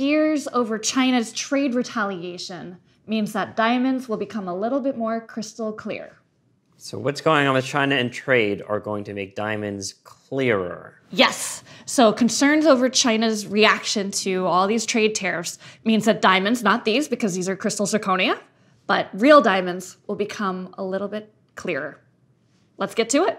fears over China's trade retaliation means that diamonds will become a little bit more crystal clear. So what's going on with China and trade are going to make diamonds clearer. Yes. So concerns over China's reaction to all these trade tariffs means that diamonds, not these because these are crystal zirconia, but real diamonds will become a little bit clearer. Let's get to it.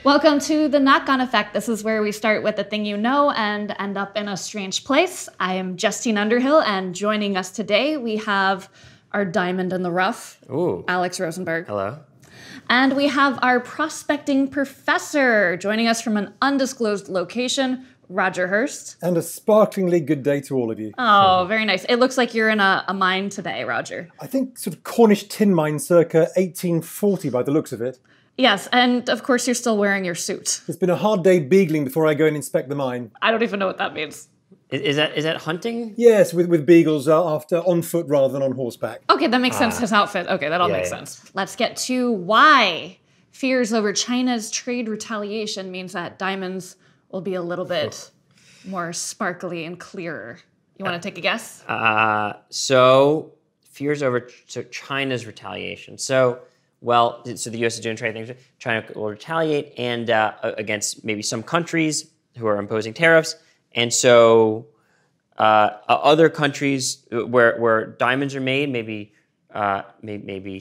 Welcome to the knock-on effect. This is where we start with the thing you know and end up in a strange place. I am Justine Underhill, and joining us today, we have our diamond in the rough, Ooh. Alex Rosenberg. Hello. And we have our prospecting professor joining us from an undisclosed location, Roger Hurst. And a sparklingly good day to all of you. Oh, very nice. It looks like you're in a mine today, Roger. I think sort of Cornish tin mine circa 1840 by the looks of it. Yes, and of course you're still wearing your suit. It's been a hard day beagling before I go and inspect the mine. I don't even know what that means. Is that hunting? Yes, with beagles after on foot rather than on horseback. Okay, that makes sense. His outfit. Okay, that all makes sense. Let's get to why fears over China's trade retaliation means that diamonds will be a little bit more sparkly and clearer. You want to take a guess? So fears over China's retaliation. So the U.S. is doing trade things. China will retaliate and against maybe some countries who are imposing tariffs, and so other countries where diamonds are made, maybe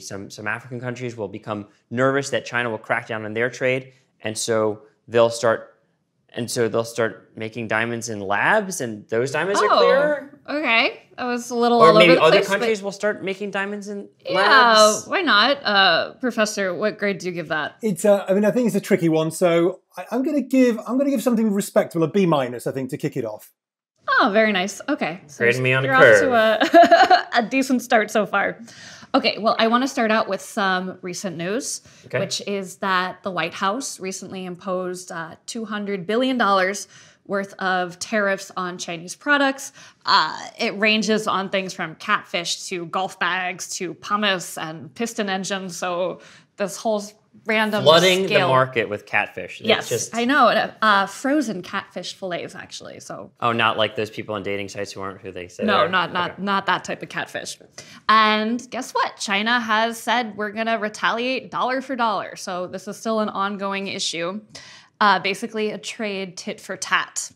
some African countries will become nervous that China will crack down on their trade, and so they'll start making diamonds in labs, and those diamonds are clearer. Okay. That was a little Or all over maybe the other place, countries will start making diamonds in yeah, labs. why not? Professor, what grade do you give that? It's I think it's a tricky one. So I'm going to give something respectable, a B minus, I think, to kick it off. Oh, very nice. Okay. So Grading me on a you're curve. off to a decent start so far. Okay, well, I want to start out with some recent news, which is that the White House recently imposed $200 billion worth of tariffs on Chinese products. It ranges on things from catfish to golf bags to pumice and piston engines. So this whole random Flooding scale. the market with catfish. Yes, I know. Frozen catfish fillets, actually. So. Oh, not like those people on dating sites who aren't who they say No, they are. not that type of catfish. And guess what? China has said we're going to retaliate dollar for dollar. So this is still an ongoing issue. Basically a trade tit for tat.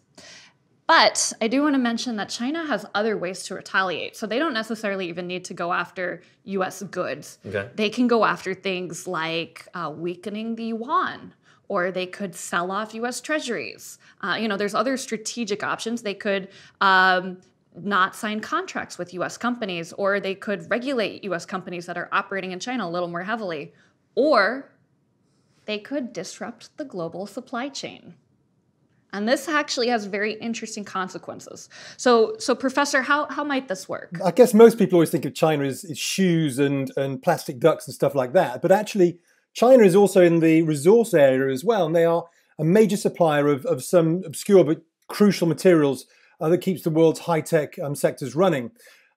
But I do want to mention that China has other ways to retaliate. So they don't necessarily even need to go after U.S. goods. Okay. They can go after things like weakening the yuan, or they could sell off U.S. treasuries. There's other strategic options. They could not sign contracts with U.S. companies, or they could regulate U.S. companies that are operating in China a little more heavily, or they could disrupt the global supply chain. And this actually has very interesting consequences. So Professor, how might this work? I guess most people always think of China as shoes and plastic ducks and stuff like that. But actually, China is also in the resource area as well. And they are a major supplier of some obscure but crucial materials that keeps the world's high-tech sectors running.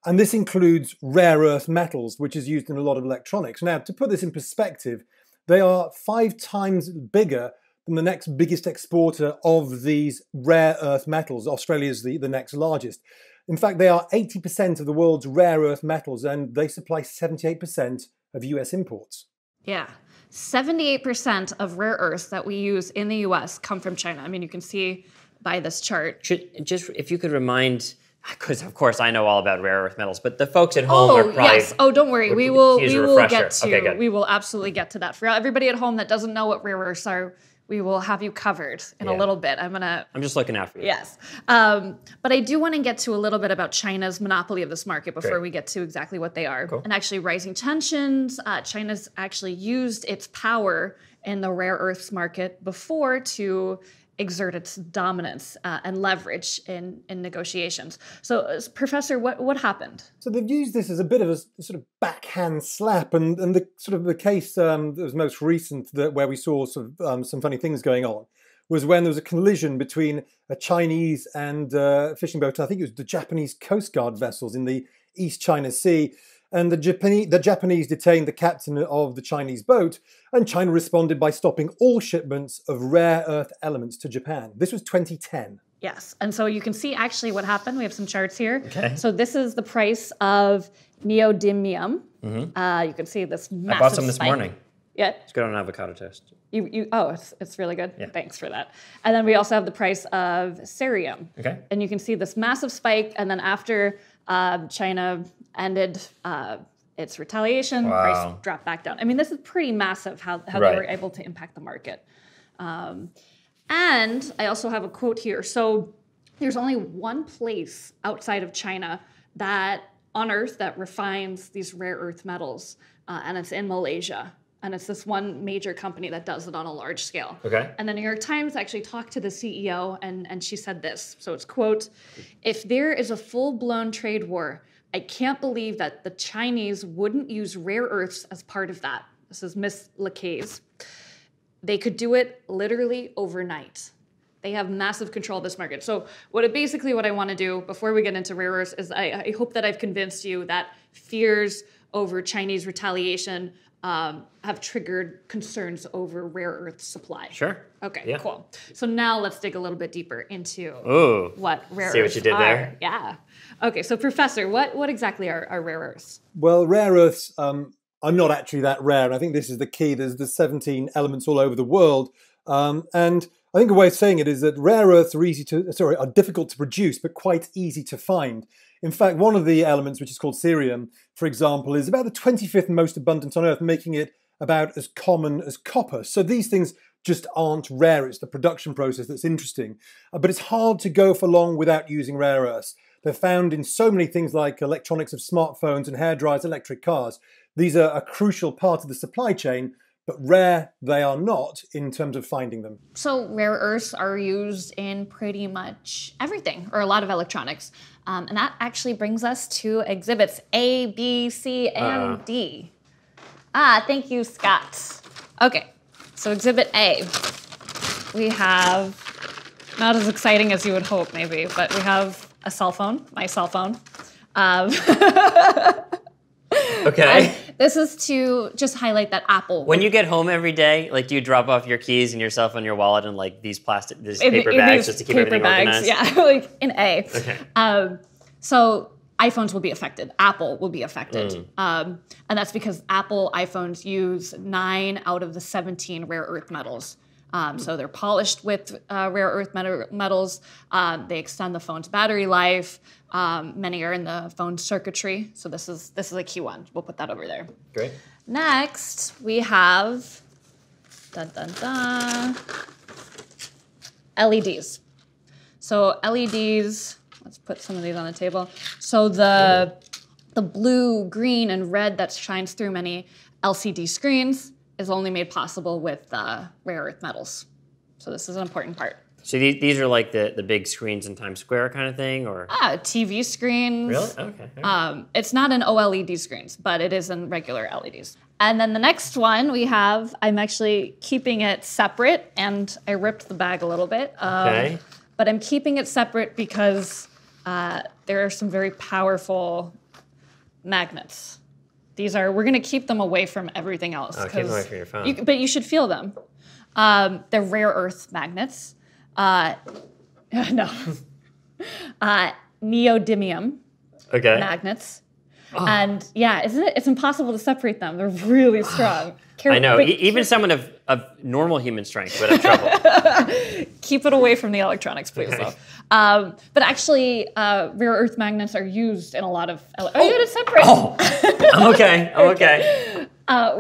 And this includes rare earth metals, which is used in a lot of electronics. Now, to put this in perspective, they are 5 times bigger than the next biggest exporter of these rare earth metals. Australia is the next largest. In fact, they are 80% of the world's rare earth metals, and they supply 78% of US imports. Yeah, 78% of rare earths that we use in the US come from China. I mean, you can see by this chart. Just if you could remind, because of course I know all about rare earth metals, but the folks at home are probably... Yes. Oh, don't worry. We will get to... Okay, good. We will absolutely get to that. For everybody at home that doesn't know what rare earths are, we will have you covered in a little bit. I'm just looking out for you. Yes. But I do want to get to a little bit about China's monopoly of this market before we get to exactly what they are. Cool. And actually rising tensions. China's actually used its power in the rare earths market before to exert its dominance and leverage in negotiations. So, Professor, what happened? So they've used this as a bit of a sort of backhand slap, and the sort of the case that was most recent where we saw sort of some funny things going on was when there was a collision between a Chinese and fishing boat. I think it was the Japanese Coast Guard vessels in the East China Sea. And the Japanese detained the captain of the Chinese boat, and China responded by stopping all shipments of rare earth elements to Japan. This was 2010. Yes, and so you can see actually what happened. We have some charts here. Okay. So this is the price of neodymium. You can see this massive I bought some this spike. morning. Yeah. It's good on an avocado toast. It's really good. Yeah. Thanks for that. And then we also have the price of cerium. Okay. And you can see this massive spike, and then after China ended its retaliation, price dropped back down. I mean, this is pretty massive how they were able to impact the market. And I also have a quote here. So there's only one place outside of China on Earth that refines these rare earth metals, and it's in Malaysia. And it's this one major company that does it on a large scale. Okay. And the New York Times actually talked to the CEO, and she said this. So it's, quote, "If there is a full-blown trade war, I can't believe that the Chinese wouldn't use rare earths as part of that." This is Miss Lacaze. "They could do it literally overnight. They have massive control of this market." So what I want to do before we get into rare earths is I hope that I've convinced you that fears over Chinese retaliation have triggered concerns over rare earth supply. Sure. Okay, Yeah. cool. So now let's dig a little bit deeper into what rare See what earths you did are. there? Yeah. Okay, so Professor, what exactly are rare earths? Well, rare earths are not actually that rare. And I think this is the key. There's 17 elements all over the world. And I think a way of saying it is that rare earths are difficult to produce, but quite easy to find. In fact, one of the elements, which is called cerium, for example, is about the 25th most abundant on Earth, making it about as common as copper. So these things just aren't rare. It's the production process that's interesting. But it's hard to go for long without using rare earths. They're found in so many things like electronics of smartphones and hairdryers, electric cars. These are a crucial part of the supply chain, but rare they are not in terms of finding them. So rare earths are used in pretty much everything, or a lot of electronics. And that actually brings us to exhibits A, B, C, and D. Thank you, Scott. Okay, so exhibit A. We have, not as exciting as you would hope maybe, but we have a cell phone, my cell phone. Okay. This is to just highlight that Apple. When you get home every day, like, do you drop off your keys and your cell phone, your wallet, and like these paper bags just to keep everything organized? Yeah, like in A. Okay. So iPhones will be affected. Apple will be affected. And that's because Apple iPhones use 9 out of the 17 rare earth metals. So they're polished with rare earth metals. They extend the phone's battery life. Many are in the phone circuitry. So this is a key one. We'll put that over there. Great. Next, we have LEDs. So LEDs, let's put some of these on the table. So the blue, green, and red that shines through many LCD screens is only made possible with rare earth metals. So this is an important part. So these are like the big screens in Times Square kind of thing, or? TV screens. Really? Okay. Right. It's not in OLED screens, but it is in regular LEDs. And then the next one we have, I'm actually keeping it separate, and I ripped the bag a little bit. Okay. But I'm keeping it separate because there are some very powerful magnets. We're going to keep them away from everything else. Keep them away from your phone. But you should feel them. They're rare earth magnets. Neodymium magnets. And yeah, isn't it? It's impossible to separate them. They're really strong. I know. Even someone of normal human strength would have trouble. Keep it away from the electronics, please, though. But actually, rare earth magnets are used in a lot of... you gotta separate. I'm okay.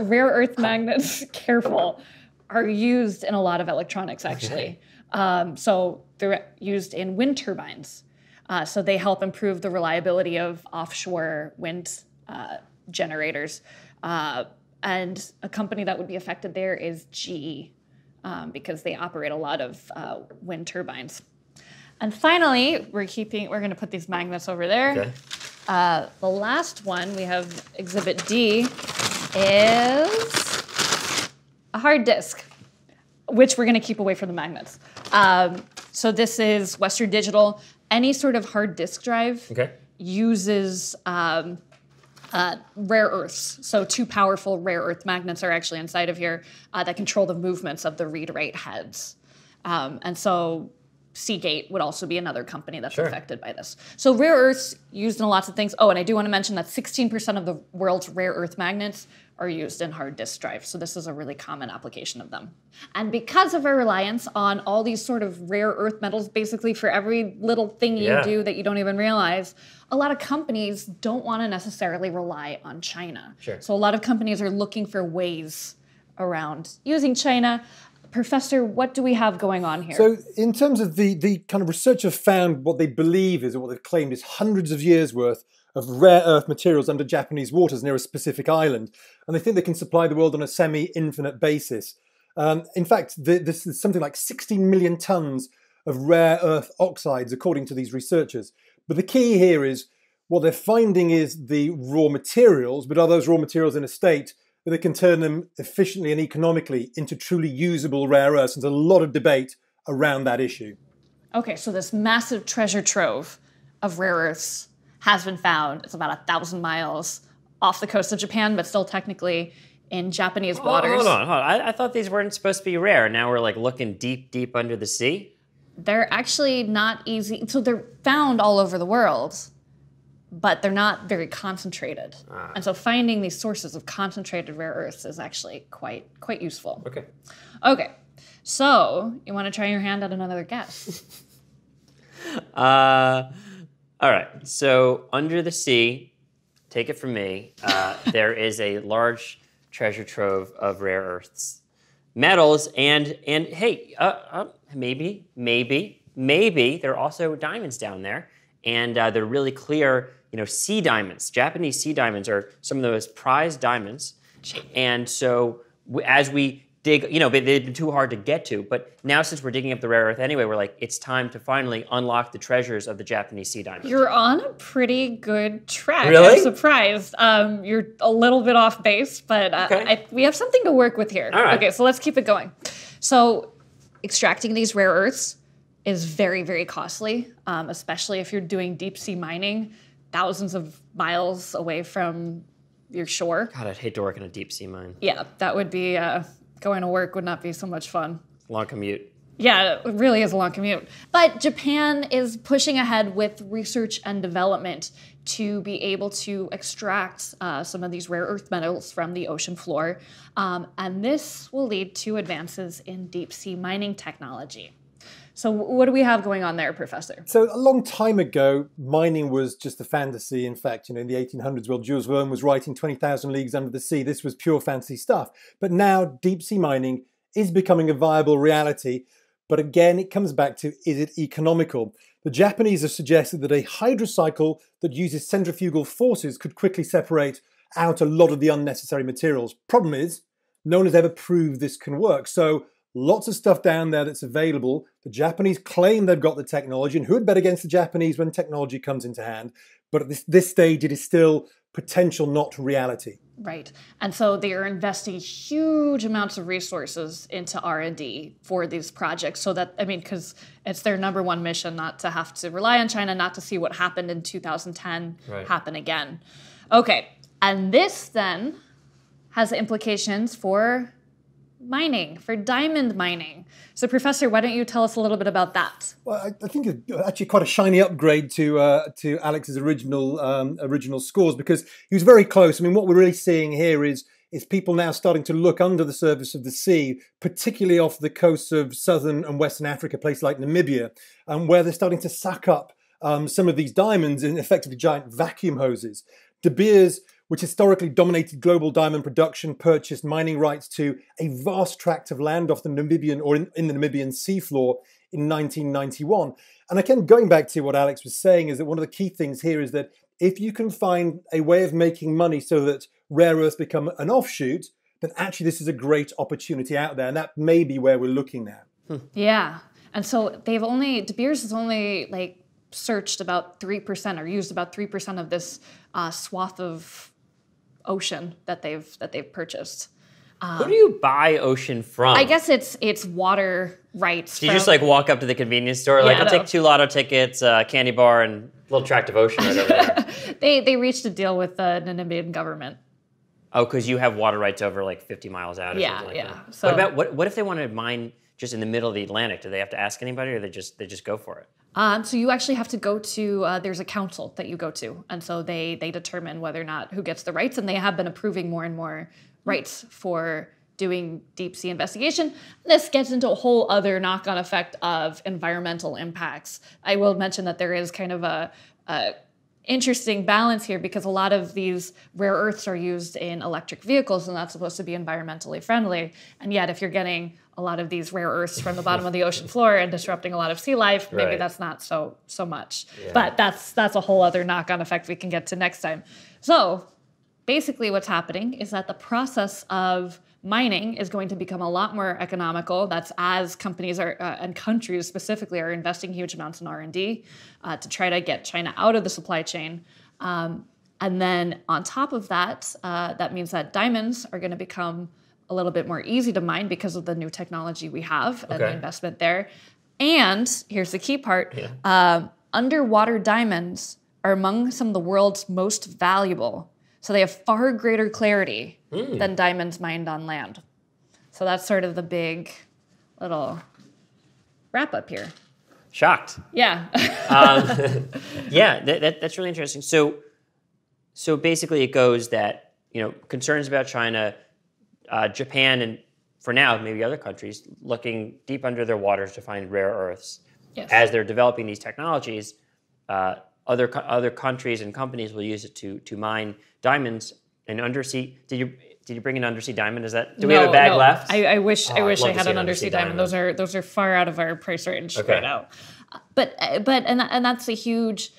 Rare earth magnets, careful, are used in a lot of electronics, actually. So they're used in wind turbines. So they help improve the reliability of offshore wind generators. And a company that would be affected there is GE, because they operate a lot of wind turbines. And finally, we're going to put these magnets over there. Okay. The last one, we have Exhibit D, is a hard disk. which we're going to keep away from the magnets. So this is Western Digital. Any sort of hard disk drive uses rare earths. So two powerful rare earth magnets are actually inside of here that control the movements of the read-write heads. And so Seagate would also be another company that's affected by this. So rare earths used in lots of things. Oh, and I do want to mention that 16% of the world's rare earth magnets are used in hard disk drives. So this is a really common application of them. And because of our reliance on all these sort of rare earth metals, basically for every little thing you do that you don't even realize, a lot of companies don't want to necessarily rely on China. So a lot of companies are looking for ways around using China. Professor, what do we have going on here? So in terms of the kind of research have found what they believe is, or what they've claimed is hundreds of years worth of rare earth materials under Japanese waters near a specific island. And they think they can supply the world on a semi-infinite basis. In fact, this is something like 16 million tons of rare earth oxides, according to these researchers. But the key here is what they're finding is the raw materials, but are those raw materials in a state that they can turn them efficiently and economically into truly usable rare earths? And there's a lot of debate around that issue. Okay, so this massive treasure trove of rare earths has been found. It's about 1,000 miles off the coast of Japan, but still technically in Japanese waters. Hold on. I thought these weren't supposed to be rare. Now we're like looking deep under the sea? They're actually not easy. So they're found all over the world, but they're not very concentrated. And so finding these sources of concentrated rare earths is actually quite useful. Okay, so you want to try your hand at another guess? All right, so under the sea, take it from me, there is a large treasure trove of rare earths, metals, and hey, maybe there are also diamonds down there, and they're really clear, sea diamonds. Japanese sea diamonds are some of the most prized diamonds, and so as we dig, but they've been too hard to get to. But now, since we're digging up the rare earth anyway, we're like, it's time to finally unlock the treasures of the Japanese sea diamonds. You're on a pretty good track. Really? I'm surprised. You're a little bit off base, but we have something to work with here. All right. Okay, so let's keep it going. So extracting these rare earths is very, very costly, especially if you're doing deep sea mining, thousands of miles away from your shore. God, I'd hate to work in a deep sea mine. Yeah, that would be... going to work would not be so much fun. Long commute. Yeah, it really is a long commute. But Japan is pushing ahead with research and development to be able to extract some of these rare earth metals from the ocean floor. And this will lead to advances in deep sea mining technology. So what do we have going on there, Professor? So a long time ago, mining was just a fantasy. In fact, in the 1800s, while Jules Verne was writing 20,000 Leagues Under the Sea, this was pure fantasy stuff. But now deep sea mining is becoming a viable reality. But again, it comes back to, is it economical? The Japanese have suggested that a hydrocycle that uses centrifugal forces could quickly separate out a lot of the unnecessary materials. Problem is, no one has ever proved this can work. So lots of stuff down there that's available. The Japanese claim they've got the technology, and who would bet against the Japanese when technology comes into hand? But at this stage, it is still potential, not reality. Right. And so they are investing huge amounts of resources into R&D for these projects so that, because it's their number one mission not to have to rely on China, not to see what happened in 2010 happen again. Okay. And this then has implications for mining, for diamond mining. So, Professor, why don't you tell us a little bit about that? Well, I think it's actually quite a shiny upgrade to Alex's original scores, because he was very close. What we're really seeing here is people now starting to look under the surface of the sea, particularly off the coasts of southern and western Africa, places like Namibia, where they're starting to suck up some of these diamonds in effectively giant vacuum hoses. De Beers, which historically dominated global diamond production, purchased mining rights to a vast tract of land off the Namibian, or in the Namibian seafloor in 1991. And again, going back to what Alex was saying, is that one of the key things here is that if you can find a way of making money so that rare earths become an offshoot, then actually this is a great opportunity out there. And that may be where we're looking now. Yeah. And so De Beers has only searched about 3% or used about 3% of this swath of ocean that they've purchased. Who do you buy ocean from? I guess it's water rights. Do you just like walk up to the convenience store, like, I'll take 2 lotto tickets, candy bar, and a little tract of ocean right over there? They reached a deal with the Namibian government. Oh, because you have water rights over like 50 miles out or something like that. So what if they want to mine just in the middle of the Atlantic? Do they have to ask anybody, or they just go for it? So you actually have to go to, there's a council that you go to. And so they determine whether or not who gets the rights. And they have been approving more and more rights for doing deep sea investigation. This gets into a whole other knock-on effect of environmental impacts. I will mention that there is kind of a interesting balance here, because a lot of these rare earths are used in electric vehicles, and that's supposed to be environmentally friendly. And yet, if you're getting a lot of these rare earths from the bottom of the ocean floor and disrupting a lot of sea life, maybe that's not so much. Yeah. But that's a whole other knock-on effect we can get to next time. So basically what's happening is that the process of mining is going to become a lot more economical. That's as companies are and countries specifically are investing huge amounts in R&D to try to get China out of the supply chain. And then on top of that, that means that diamonds are going to become a little bit more easy to mine because of the new technology we have and the investment there. And here's the key part. Underwater diamonds are among some of the world's most valuable. So they have far greater clarity than diamonds mined on land. So that's sort of the big little wrap up here. Shocked. Yeah. Yeah, that's really interesting. So basically it goes that, concerns about China, Japan, and for now, maybe other countries, looking deep under their waters to find rare earths. Yes. As they're developing these technologies, other countries and companies will use it to mine diamonds and undersea. Did you bring an undersea diamond? Do we have a bag left? I wish I had an undersea diamond. Those are far out of our price range right now. But that's a huge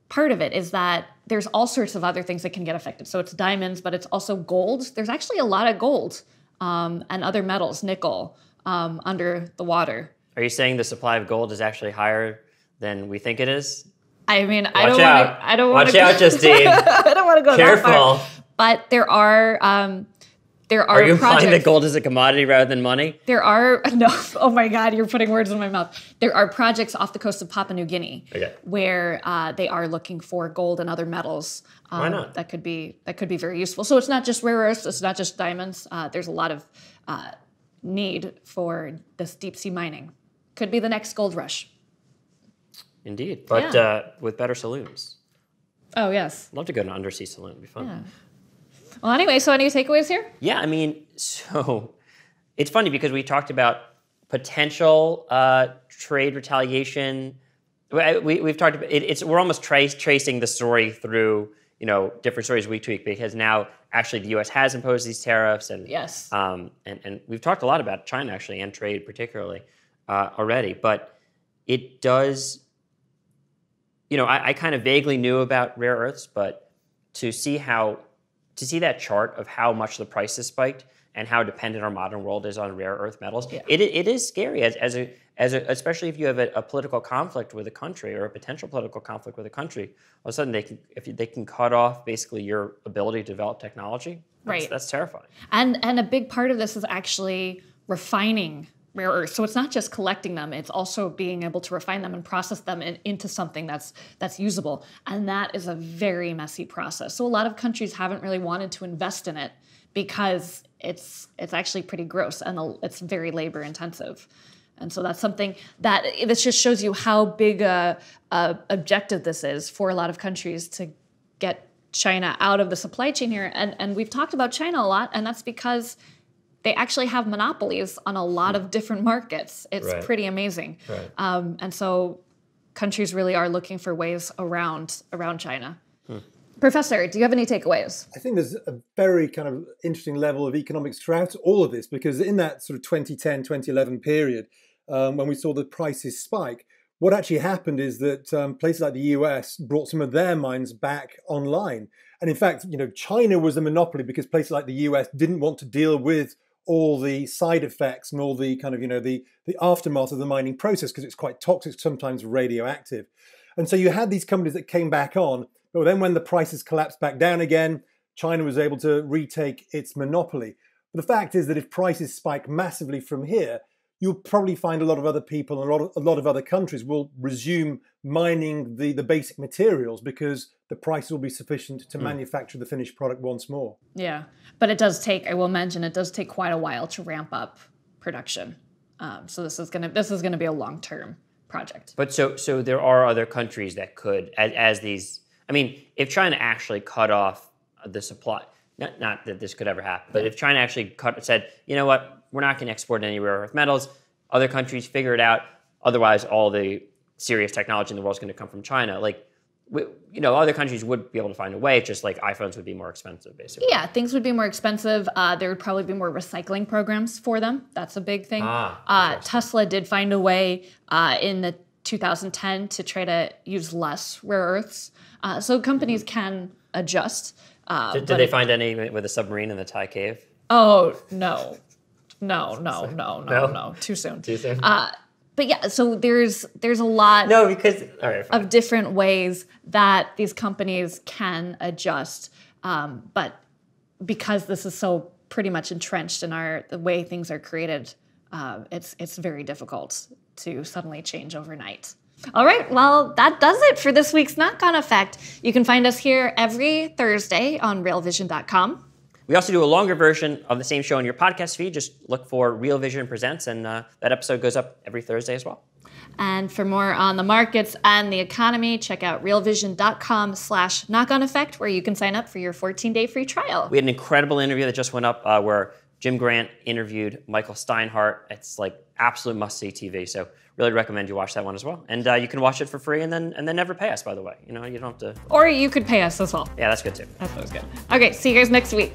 part of it, is that there's all sorts of other things that can get affected. So it's diamonds, but it's also gold. There's actually a lot of gold and other metals, nickel, under the water. Are you saying the supply of gold is actually higher than we think it is? I mean, Watch out, Justine. I don't want to go Careful. that far. But there are Are you implying that gold is a commodity rather than money? There are no. Oh my God, you're putting words in my mouth. There are projects off the coast of Papua New Guinea where they are looking for gold and other metals. Why not? That could be very useful. So it's not just rare earths. It's not just diamonds. There's a lot of need for this deep sea mining. Could be the next gold rush. Indeed, but with better saloons. Oh, yes. I'd love to go to an undersea saloon. It'd be fun. Yeah. Well, anyway, so any takeaways here? Yeah, I mean, so it's funny because we talked about potential trade retaliation. We've talked about it. We're almost tracing the story through different stories week to week, because now actually the U.S. has imposed these tariffs, and yes, and we've talked a lot about China actually, and trade particularly already, but it does. I kind of vaguely knew about rare earths, but to see that chart of how much the price has spiked and how dependent our modern world is on rare earth metals, it is scary especially if you have a political conflict with a country, or a potential political conflict with a country. All of a sudden, they can cut off basically your ability to develop technology. That's terrifying. And a big part of this is actually refining rare earths. So it's not just collecting them, it's also being able to refine them and process them into something that's usable. And that is a very messy process. So a lot of countries haven't really wanted to invest in it because it's actually pretty gross and it's very labor intensive. And so that's something that this just shows you how big a objective this is for a lot of countries to get China out of the supply chain here. And we've talked about China a lot, and that's because they actually have monopolies on a lot of different markets. It's pretty amazing. Right. And so countries really are looking for ways around China. Professor, do you have any takeaways? I think there's a very kind of interesting level of economics throughout all of this, because in that sort of 2010, 2011 period, when we saw the prices spike, what actually happened is that places like the US brought some of their mines back online. And in fact, China was a monopoly because places like the US didn't want to deal with all the side effects and all the kind of, the aftermath of the mining process, because it's quite toxic, sometimes radioactive. And so you had these companies that came back on, but then when the prices collapsed back down again, China was able to retake its monopoly. But the fact is that if prices spike massively from here, you'll probably find a lot of other people and a lot of other countries will resume mining the basic materials because the price will be sufficient to manufacture the finished product once more. Yeah, but it does take, I will mention, it does take quite a while to ramp up production. So this is gonna be a long-term project. But so there are other countries that could, as these, I mean, if China actually cut off the supply, not that this could ever happen, but if China actually said, you know what, we're not going to export any rare earth metals, other countries figure it out, otherwise all the serious technology in the world is going to come from China. Like, other countries would be able to find a way, just like iPhones would be more expensive, basically. Yeah, things would be more expensive. There would probably be more recycling programs for them. That's a big thing. Tesla did find a way in the 2010 to try to use less rare earths. So companies can adjust. Did they find any with a submarine in the Thai cave? Oh, no. No. Too soon. Too soon? But yeah, so there's a lot of different ways that these companies can adjust. But because this is so pretty much entrenched in the way things are created, it's very difficult to suddenly change overnight. All right, well, that does it for this week's Knock-On Effect. You can find us here every Thursday on realvision.com. We also do a longer version of the same show in your podcast feed. Just look for Real Vision Presents, and that episode goes up every Thursday as well. And for more on the markets and the economy, check out realvision.com/knock-on effect, where you can sign up for your 14-day free trial. We had an incredible interview that just went up where Jim Grant interviewed Michael Steinhardt. It's like absolute must-see TV. So really recommend you watch that one as well. And you can watch it for free and then never pay us, by the way. You don't have to. Or you could pay us as well. Yeah, that's good too. That's always good. Okay, see you guys next week.